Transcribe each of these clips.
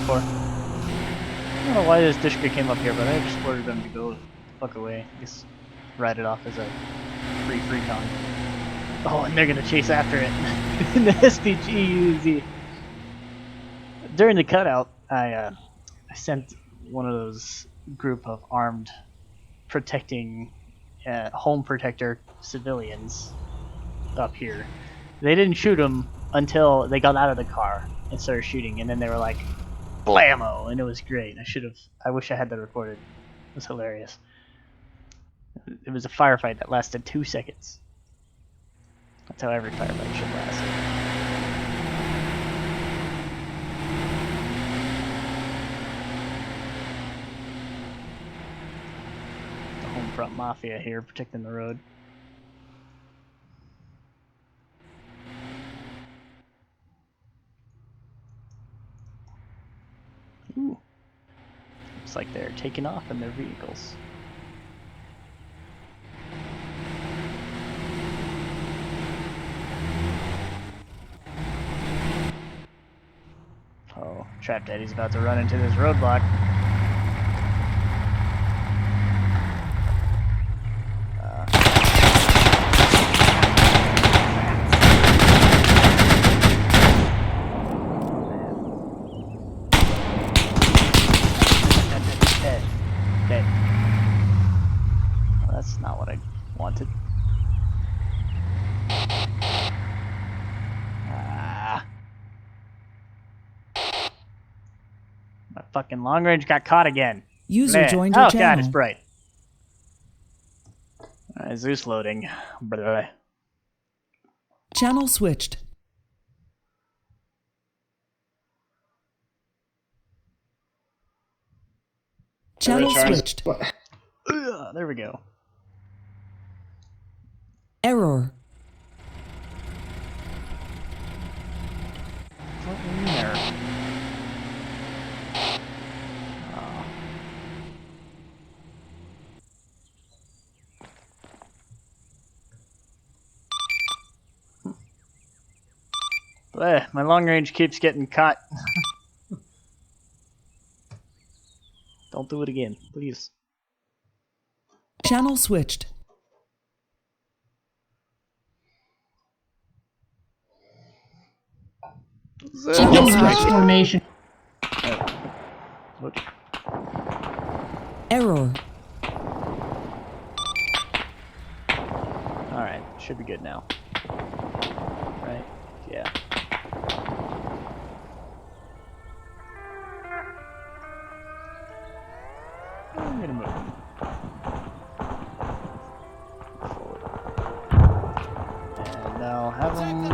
4. I don't know why this district came up here, but I just ordered them to go the fuck away. Just write it off as a free con. Oh, and they're gonna chase after it. The SDG. During the cutout, I sent one of those group of armed protecting home protector civilians up here. They didn't shoot them until they got out of the car and started shooting, and then they were like, blammo, and it was great. I wish I had that recorded. It was hilarious. It was a firefight that lasted 2 seconds. That's how every firefight should last. The home front mafia here protecting the road. Ooh. Looks like they're taking off in their vehicles. Oh, Trap Daddy's about to run into this roadblock. Dead. Well, that's not what I wanted. My fucking long range got caught again. User joined your channel. Oh god, it's bright. Zeus loading. Blah. Channel switched. Channel switched. There we go. Error. What do you mean error? My long range keeps getting caught. Don't do it again, please. Channel switched. Channel switched. Formation. Error. Alright, should be good now. Right? Yeah. I'm gonna move him forward. And I'll have him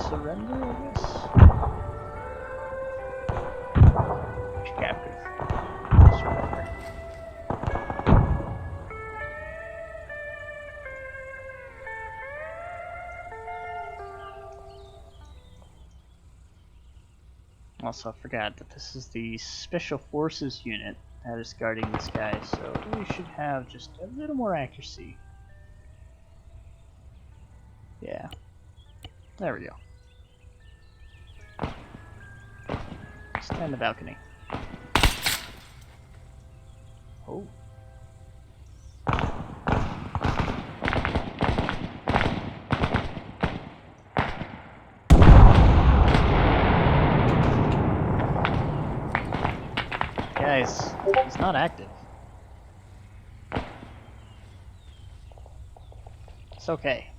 surrender, I guess. Captive. Surrender. Also, I forgot that this is the Special Forces unit that is guarding this guy, so we should have just a little more accuracy. Yeah. There we go. Stand on the balcony. Oh. Guys, he's not active. It's okay.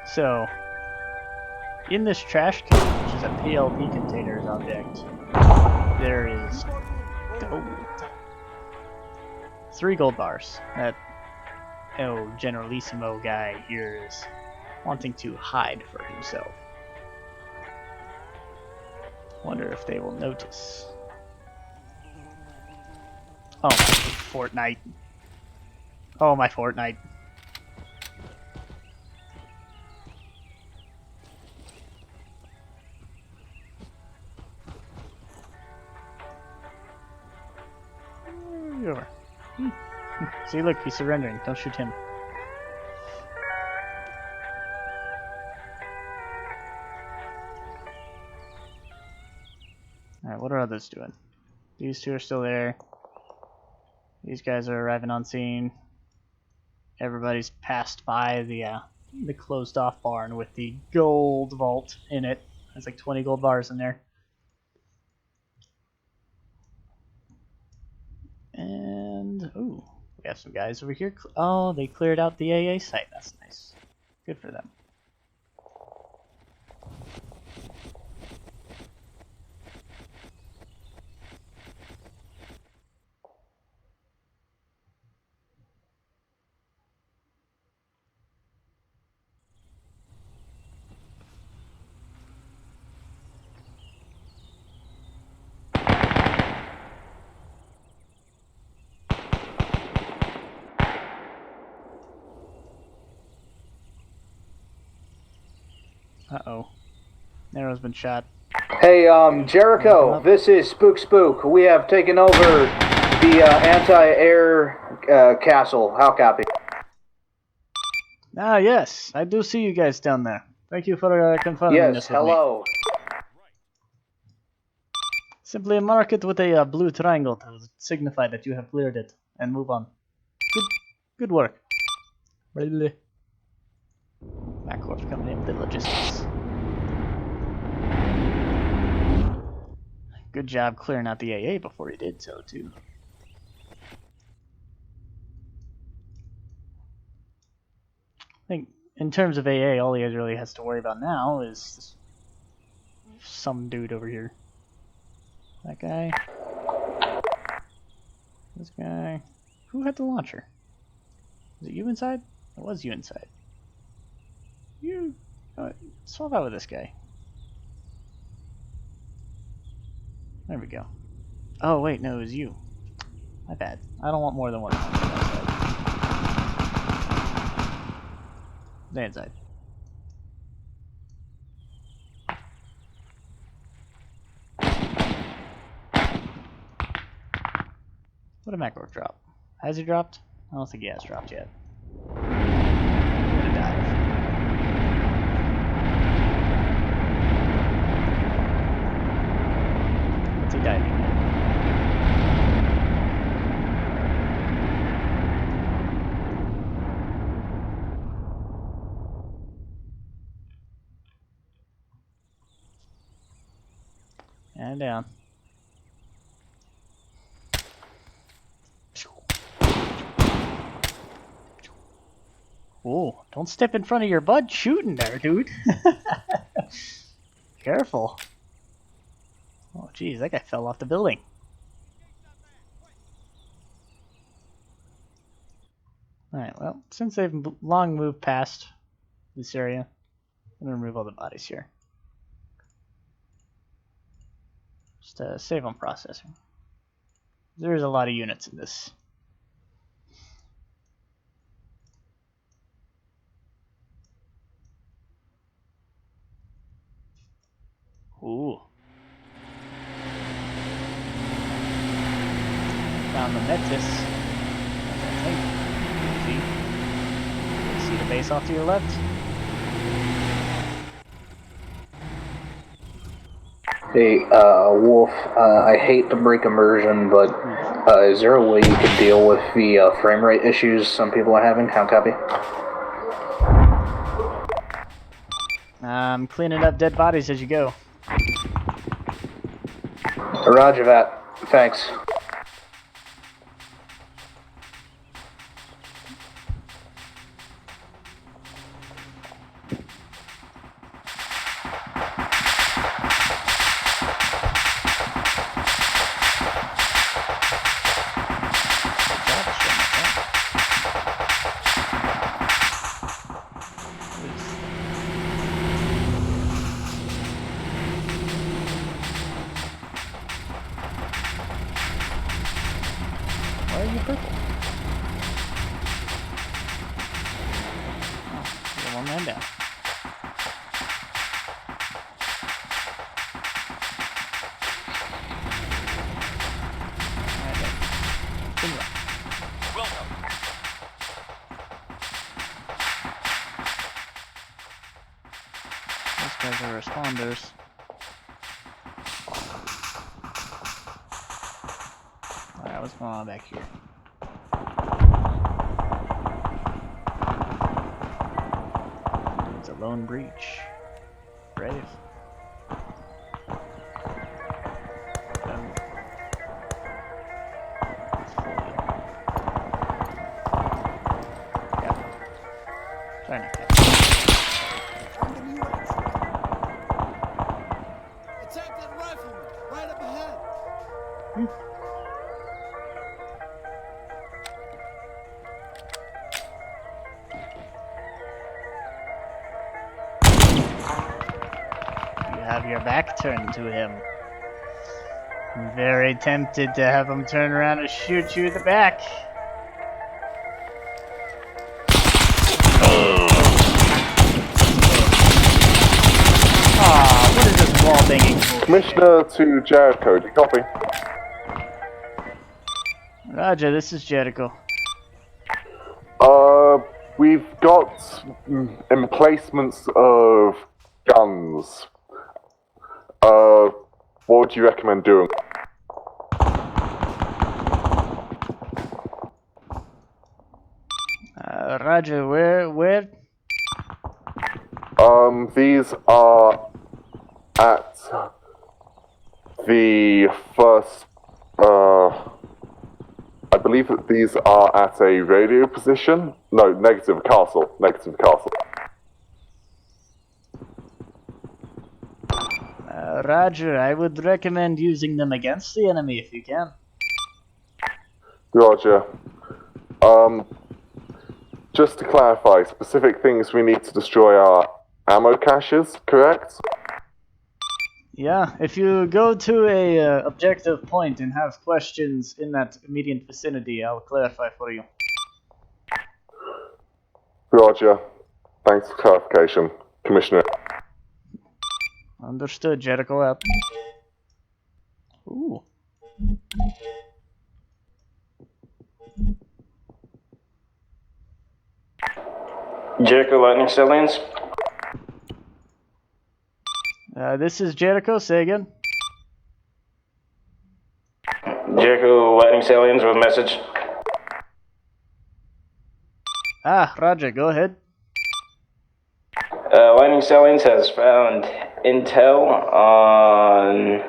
So, in this trash can, which is a PLD containers object, there is gold. 3 gold bars. That Generalissimo guy here is wanting to hide for himself. Wonder if they will notice. Oh, my Fortnite. Oh, my Fortnite. See, look, he's surrendering. Don't shoot him. Alright, what are others doing? These two are still there. These guys are arriving on scene. Everybody's passed by the closed off barn with the gold vault in it. There's like 20 gold bars in there. And ooh, we have some guys over here. Oh, they cleared out the AA site. That's nice. Good for them. Uh-oh. Narrow's been shot. Hey, Jericho, this is Spook. We have taken over the anti-air castle. How copy? Ah, yes. I do see you guys down there. Thank you for confirming Yes, this with hello. me. Simply mark it with a blue triangle to signify that you have cleared it, and move on. Good work. Really. MacWorf coming in with the logistics. Good job clearing out the AA before he did so, too. I think, in terms of AA, all he really has to worry about now is some dude over here. That guy. This guy. Who had the launcher? Was it you inside? It was you inside. You... swap out with this guy. There we go. Oh, wait, no, it was you. My bad. I don't want more than one. Stay inside. What did MacWorf drop? Has he dropped? I don't think he has dropped yet. I'm gonna dive. What's he diving at? And down. Whoa, don't step in front of your bud shooting there, dude. Careful. Oh, geez, that guy fell off the building. Alright, well, since they've long moved past this area, I'm going to remove all the bodies here. Just save on processing. There's a lot of units in this. Ooh. Found the Metis. See the base off to your left? Hey, Wolf, I hate to break immersion, but is there a way you could deal with the frame rate issues some people are having? How copy? I'm cleaning up dead bodies as you go. Roger that. Thanks. Why are you purple? Oh, you got one man down. Alright, then. Welcome. guys are responders. Alright, what's going on back here? It's a lone breach. Brave. Trying to catch. Attack that rifleman right up ahead. You have your back turned to him. I'm very tempted to have him turn around and shoot you in the back. Aw, what is this wall banging bullshit? Commissioner to Jericho, do you copy? Roger, this is Jericho. We've got emplacements of guns. What would you recommend doing? Roger, where? These are at the first, I believe that these are at a radio position. No, negative castle. Negative castle. Roger, I would recommend using them against the enemy if you can. Roger. Just to clarify, specific things we need to destroy are ammo caches, correct? Yeah, if you go to a objective point and have questions in that immediate vicinity, I'll clarify for you. Roger. Thanks for clarification, Commissioner. Understood, Jericho out. Ooh. Jericho Lightning Stallions. This is Jericho, say again. Jericho Lightning Stallions with a message. Ah, Roger, go ahead. Lightning Stallions has found intel on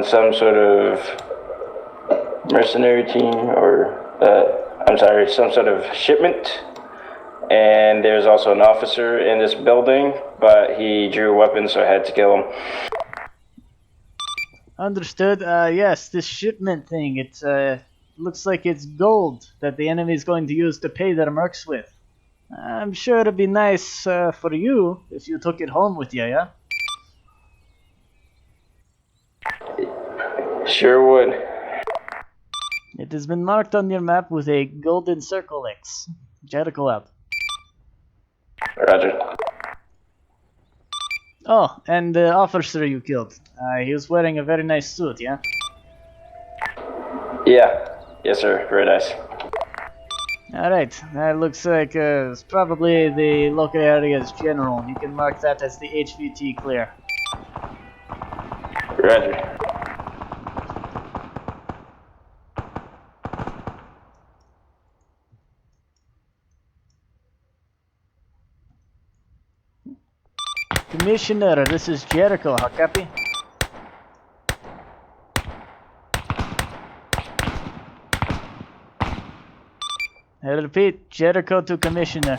some sort of mercenary team or some sort of shipment. And there's also an officer in this building, but he drew a weapon, so I had to kill him. Understood. Yes, this shipment thing, it looks like it's gold that the enemy is going to use to pay their mercs with. I'm sure it'd be nice for you if you took it home with you, yeah? Sure would. It has been marked on your map with a golden circle X. Jericho out. Roger. Oh, and the officer you killed. He was wearing a very nice suit, yeah? Yeah. Yes, sir. Very nice. Alright, that looks like it's probably the local area's general. You can mark that as the HVT clear. Roger. Commissioner, this is Jericho. How copy? I repeat, Jericho to Commissioner.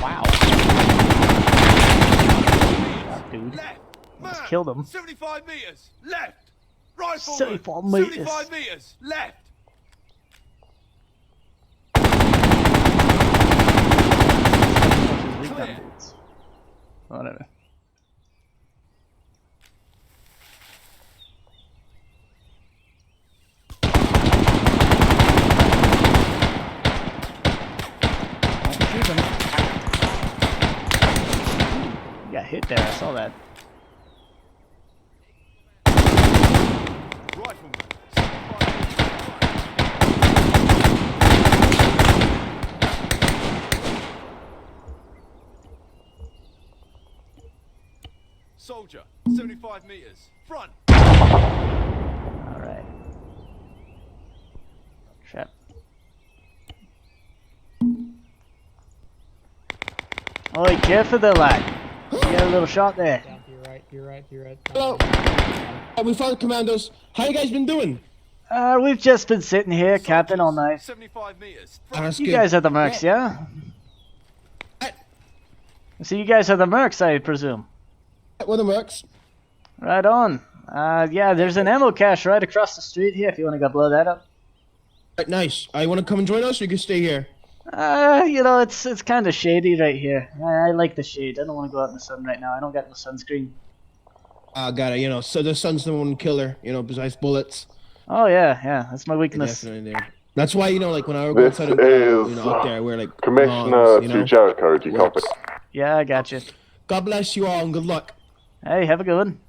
Wow. Dude. Just killed him. 75 meters left. Rifleman. 75 meters. 75 meters left. Whatever. Don't shoot him. hit there, I saw that. Rifleman. Soldier, 75 meters. Front. Alright. Trap. Oi, careful there, lad. You got a little shot there. You're right. Hello. We found commandos. How you guys been doing? We've just been sitting here camping all night. 75 meters. That's You good. guys are the mercs, yeah? So you guys are the mercs, I presume. We're the mercs. Right on. Yeah, there's an ammo cache right across the street here if you want to go blow that up. Right, nice. You want to come and join us, or you can stay here? You know, it's kind of shady right here. I like the shade. I don't want to go out in the sun right now. I don't got no sunscreen. Got it. You know, so the sun's the one killer. You know, besides bullets. Oh yeah, that's my weakness. Definitely there. That's why, you know, like when I go This outside, is out there, I wear like Commissioner longs, you to know? Jericho. Do you copy? Yeah, I got you. God bless you all and good luck. Hey, have a good one.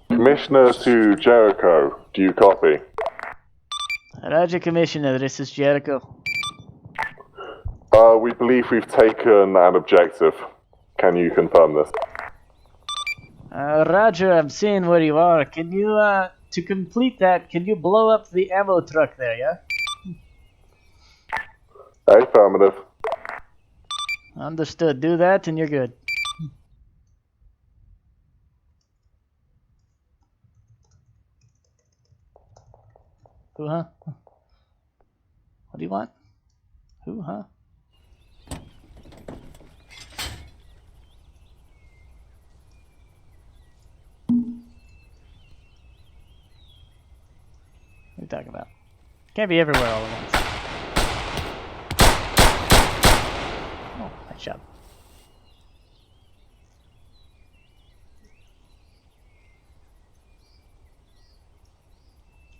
Commissioner to Jericho. Do you copy? Roger, Commissioner. This is Jericho. We believe we've taken an objective. Can you confirm this? Roger, I'm seeing where you are. Can you, to complete that, can you blow up the ammo truck there, yeah? Affirmative. Understood. Do that and you're good. Who, huh? What do you want? Who, huh? What are you talking about? Can't be everywhere all at once. Oh, nice job.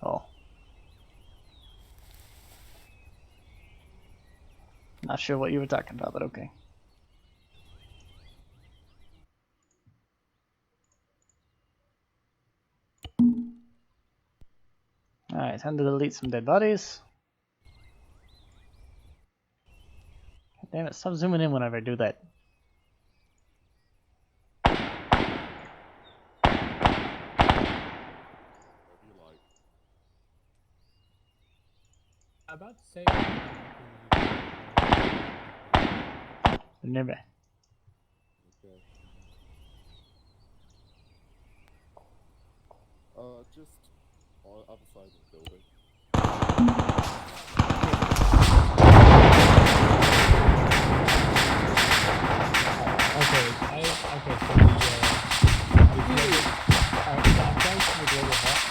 Oh. Not sure what you were talking about, but okay. Alright, time to delete some dead bodies. God damn it, stop zooming in whenever I do that. About to say. Never. Just on the other side of the building. Okay, so I'm trying to the global hot.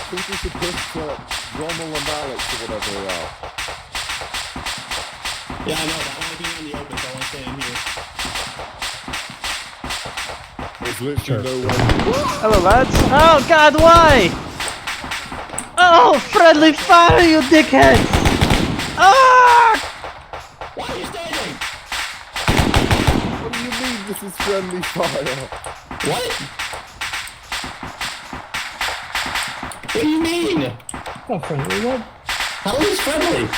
I think we should push to Rommel and Alex or whatever they are. Yeah, I know. But I want to be in the open, so I want to stay in here. There's literally no way. Hello, lads. Oh, God, why? Oh, friendly fire, you dickheads! Ah! Why are you standing? What do you mean this is friendly fire? What? What do you mean? Oh, friendly what? How is this friendly?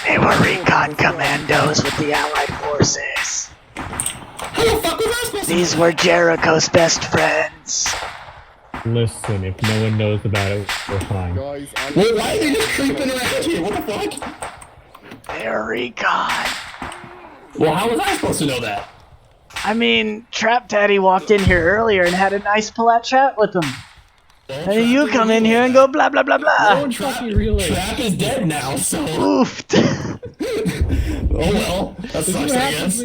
They were recon commandos with the Allied forces. How the fuck was I supposed to? These were Jericho's best friends. Listen, if no one knows about it, we're fine. Guys, Wait, why are they just creeping around here? What the fuck? They're recon. Well, how was I supposed to know that? I mean, Trap Daddy walked in here earlier and had a nice polite chat with them. And then you come in here and go blah blah blah blah. Trap is dead now, so. Oofed. Oh well, that sucks, I guess.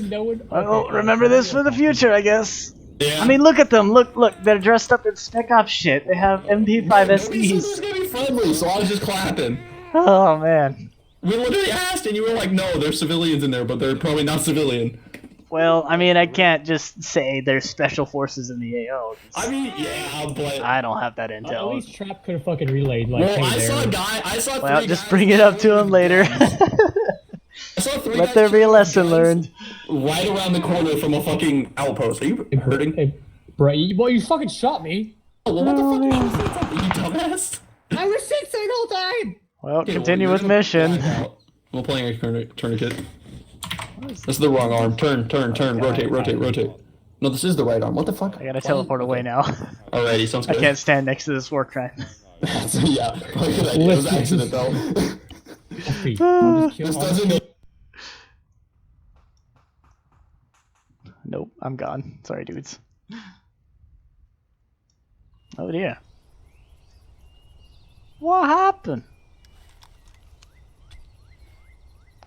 Well, remember this for the future, I guess. Yeah. I mean, look at them. Look, they're dressed up in Spec Ops shit. They have MP5 Nobody said this SDs. was gonna be friendly, so I was just clapping. Oh, man. We literally asked, and you were like, "No, there's civilians in there, but they're probably not civilian." Well, I mean, I can't just say there's special forces in the AO. I mean, yeah, but I don't have that At intel. least Trap could have fucking relayed, like, well, hey, I saw a there. guy. I saw Well, three just guys bring it up to him with later. guns. I saw three Let guys there be a shooting with lesson guns learned. right around the corner from a fucking outpost. Are you hurting? Hey, bro, you fucking shot me. Oh, well, what the fuck is you saying? You dumbass. I was sick the whole time. Well, Okay, continue well, with you're gonna mission. black out. I'm playing a tourniquet. That's the wrong arm. Turn, rotate. No, this is the right arm. What the fuck? I gotta teleport away now. Alrighty, sounds I good. can't stand next to this war crime. Yeah, probably a good idea. It was an accident though. This doesn't. Nope, I'm gone. Sorry, dudes. Oh dear. What happened?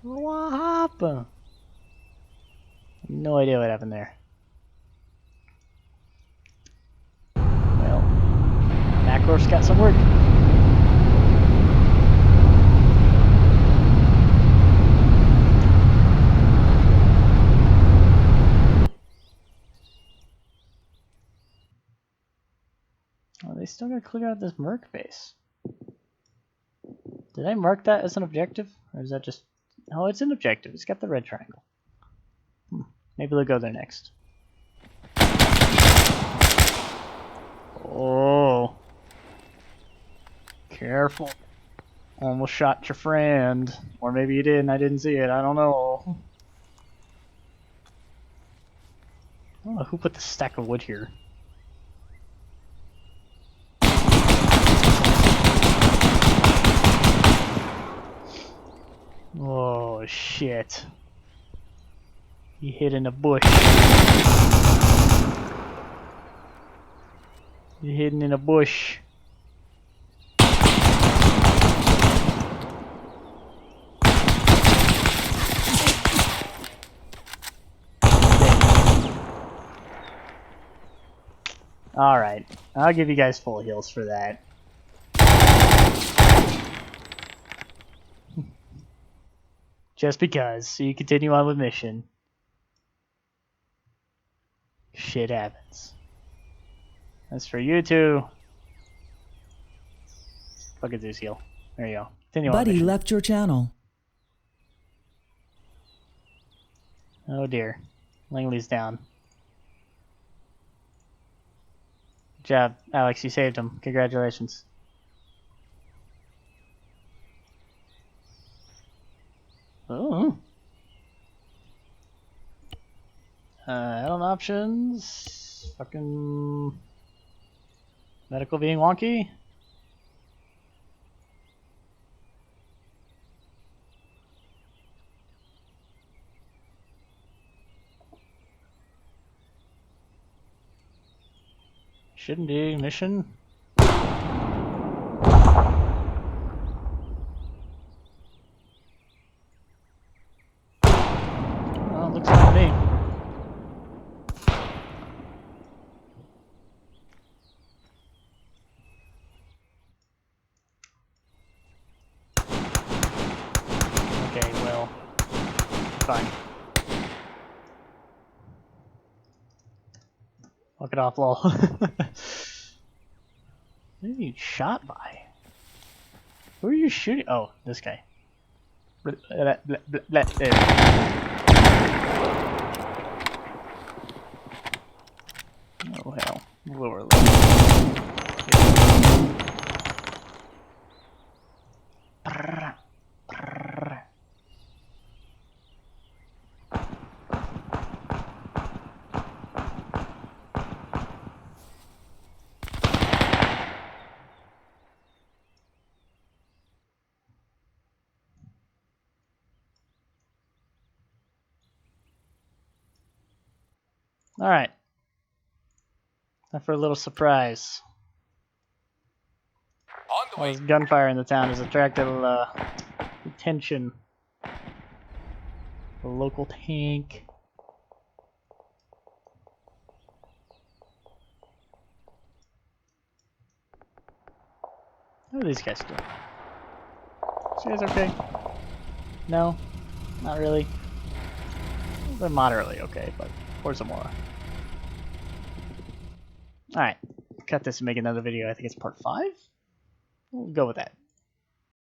What happened? No idea what happened there. Well, Macro's got some work. Oh, they still gotta clear out this Merc base. Did I mark that as an objective? Or is that just... Oh, it's an objective. It's got the red triangle. Maybe they'll go there next. Oh. Careful. Almost shot your friend. Or maybe you didn't. I didn't see it. I don't know. I don't know who put the stack of wood here. Oh shit. He hid in a bush. He's hidden in a bush. Alright, I'll give you guys full heals for that. Just because, so you continue on with mission. Shit happens. That's for you two. Fucking Zeus heal. There you go. Continue on with Buddy mission. left your channel. Oh dear. Langley's down. Good job, Alex, you saved him. Congratulations. Oh. Add-on options. Fucking medical being wonky. Shouldn't be mission. Well, looks like me. Okay, well, fine. Fuck it off, lol. Who are you shot by? Who are you shooting? Oh, this guy. There. Oh hell. Lower level. Alright. Time for a little surprise. All this gunfire in the town has attracted attention. A local tank. How are these guys doing? These guys okay? No, not really. They're moderately okay, but Forza more. Alright, cut this and make another video. I think it's part 5? We'll go with that.